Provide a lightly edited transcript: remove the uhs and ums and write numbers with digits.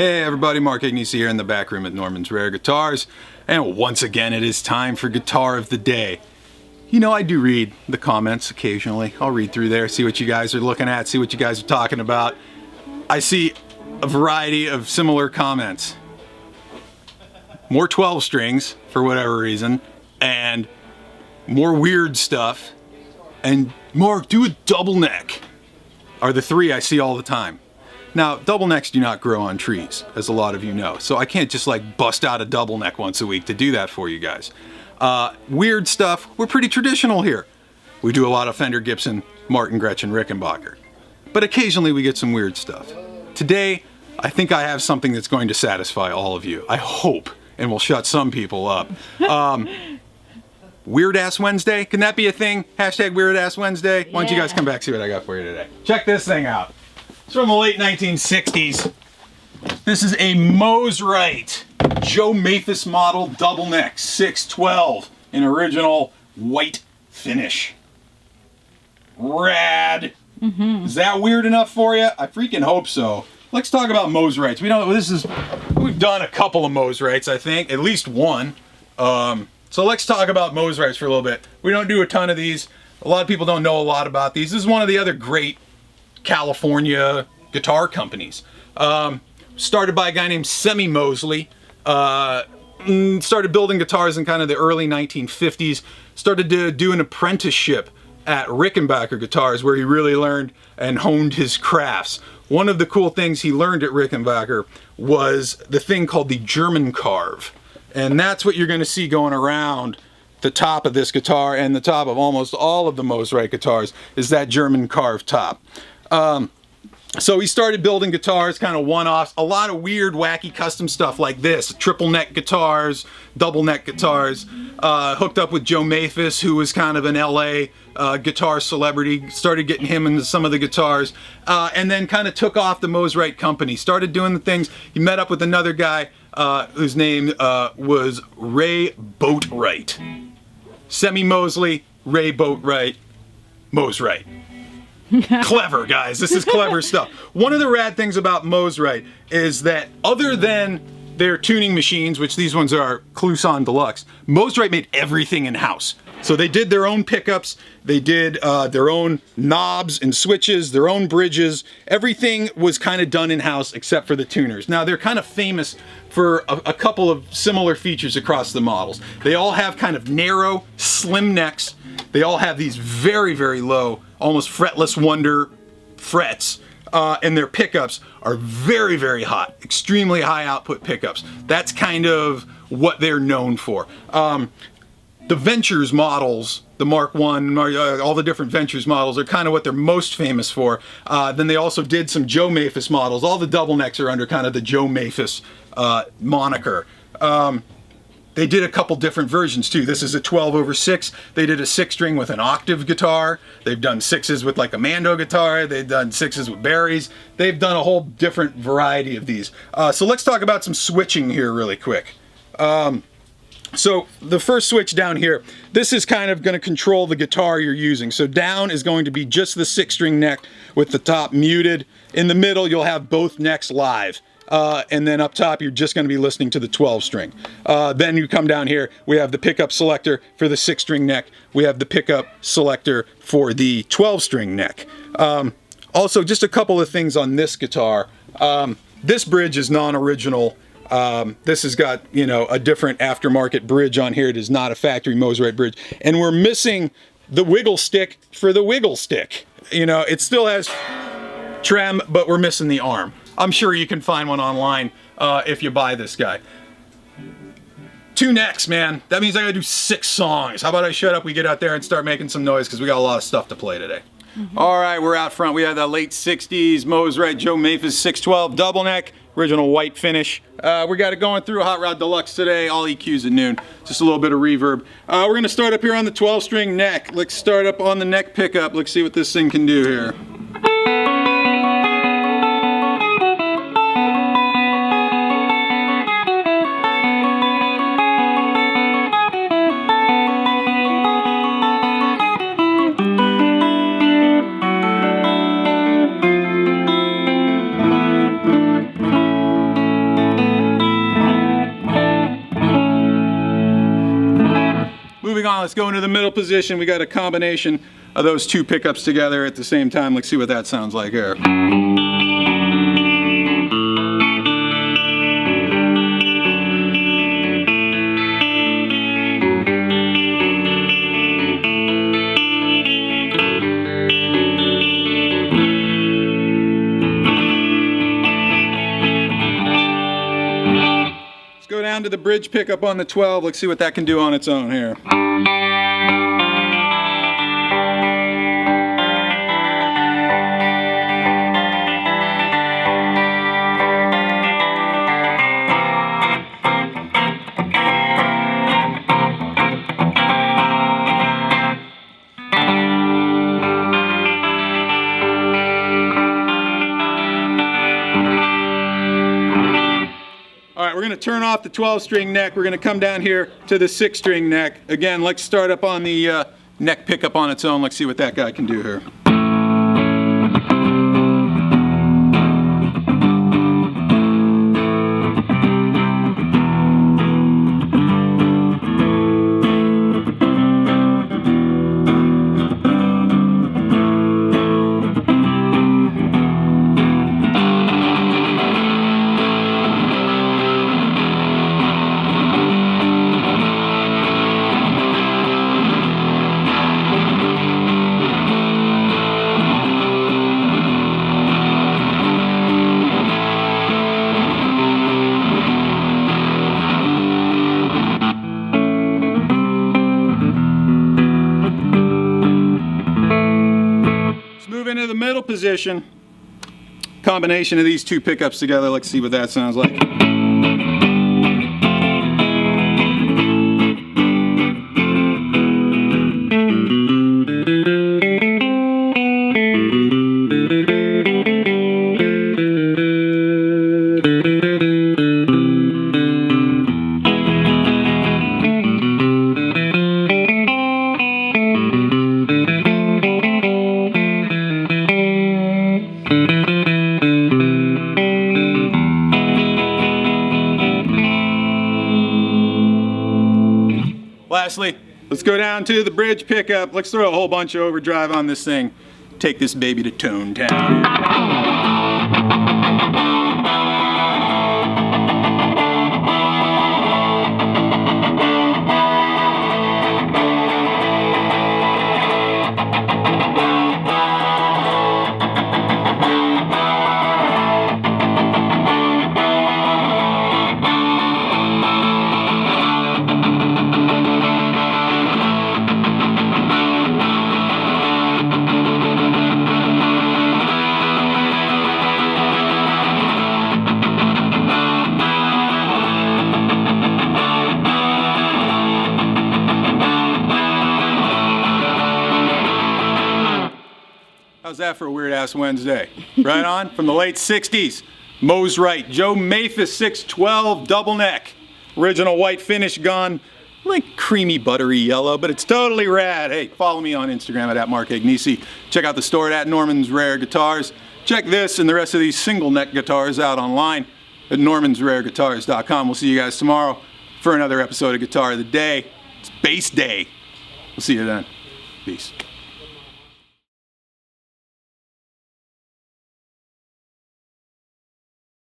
Hey everybody, Mark Agnesi here in the back room at Norman's Rare Guitars, and once again it is time for Guitar of the Day. You know, I do read the comments occasionally. I'll read through there, see what you guys are looking at, see what you guys are talking about. I see a variety of similar comments. More 12 strings, for whatever reason, and more weird stuff, and more do a double neck are the three I see all the time. Now, double necks do not grow on trees, as a lot of you know, so I can't just like bust out a double neck once a week to do that for you guys. Weird stuff, we're pretty traditional here. We do a lot of Fender, Gibson, Martin, Gretchen, Rickenbacker. But occasionally we get some weird stuff. Today, I think I have something that's going to satisfy all of you. I hope, and will shut some people up. Weird Ass Wednesday, can that be a thing? Hashtag Weird Ass Wednesday? Why don't you guys come back, see what I got for you today. Check this thing out. It's from the late 1960s. This is a Mosrite Joe Maphis model double neck 612 in original white finish. Rad. Is that weird enough for you? I freaking hope so. Let's talk about Mosrites. We've done a couple of Mosrites, I think, at least one. So let's talk about Mosrites for a little bit. We don't do a ton of these. A lot of people don't know a lot about these. This is one of the other great California guitar companies. Started by a guy named Semmy Mosley. Started building guitars in kind of the early 1950s. Started to do an apprenticeship at Rickenbacker Guitars where he really learned and honed his crafts. One of the cool things he learned at Rickenbacker was the thing called the German carve. And that's what you're going to see going around the top of this guitar and the top of almost all of the Mosrite guitars is that German carved top. So he started building guitars, kind of one-offs, a lot of weird, wacky custom stuff like this. Triple neck guitars, double neck guitars. Hooked up with Joe Maphis, who was kind of an LA guitar celebrity. Started getting him into some of the guitars. And then kind of took off the Mosrite company. Started doing the things. He met up with another guy whose name was Ray Boatwright. Semmy Mosley, Ray Boatwright, Mosrite. Clever, guys. This is clever stuff. One of the rad things about Mosrite is that other than their tuning machines, which these ones are Kluson Deluxe, Mosrite made everything in-house. So they did their own pickups, they did their own knobs and switches, their own bridges. Everything was kind of done in-house except for the tuners. Now they're kind of famous for a couple of similar features across the models. They all have kind of narrow, slim necks. They all have these very, very low, almost fretless wonder frets. And their pickups are very, very hot, extremely high output pickups. That's kind of what they're known for. The Ventures models, the Mark I, all the different Ventures models are kind of what they're most famous for. Then they also did some Joe Maphis models. All the double necks are under kind of the Joe Maphis moniker. They did a couple different versions too. This is a 12/6. They did a 6-string with an octave guitar. They've done 6s with like a Mando guitar. They've done 6s with Barrys. They've done a whole different variety of these. So let's talk about some switching here really quick. So the first switch down here, this is kind of going to control the guitar you're using. So down is going to be just the 6-string neck with the top muted. In the middle, you'll have both necks live. And then up top, you're just going to be listening to the 12-string. Then you come down here, we have the pickup selector for the 6-string neck. We have the pickup selector for the 12-string neck. Also, just a couple of things on this guitar. This bridge is non-original. This has got, you know, a different aftermarket bridge on here. It is not a factory Mosrite bridge. And we're missing the wiggle stick for the wiggle stick. You know, it still has trem, but we're missing the arm. I'm sure you can find one online if you buy this guy. 2 necks, man. That means I gotta do 6 songs. How about I shut up, we get out there and start making some noise because we got a lot of stuff to play today. All right, we're out front. We have the late 60s Mosrite Joe Maphis 612 double neck, original white finish. We got it going through Hot Rod Deluxe today, all EQs at noon. Just a little bit of reverb. We're gonna start up here on the 12-string neck. Let's start up on the neck pickup. Let's see what this thing can do here. Now let's go into the middle position. We got a combination of those two pickups together at the same time. Let's see what that sounds like here. Go down to the bridge pickup on the 12. Let's see what that can do on its own here. All right, we're going to turn off the 12-string neck. We're going to come down here to the 6-string neck. Again, let's start up on the neck pickup on its own. Let's see what that guy can do here. Into the middle position, combination of these two pickups together. Let's see what that sounds like. Lastly, let's go down to the bridge pickup. Let's throw a whole bunch of overdrive on this thing. Take this baby to Tone Town. How's that for a weird-ass Wednesday? Right on? From the late 60s. Mosrite Joe Maphis 612 double neck. Original white finish gun. Like creamy, buttery yellow, but it's totally rad. Hey, follow me on Instagram at Mark Agnesi. Check out the store at Norman's Rare Guitars. Check this and the rest of these single neck guitars out online at normansrareguitars.com. We'll see you guys tomorrow for another episode of Guitar of the Day. It's bass day. We'll see you then. Peace.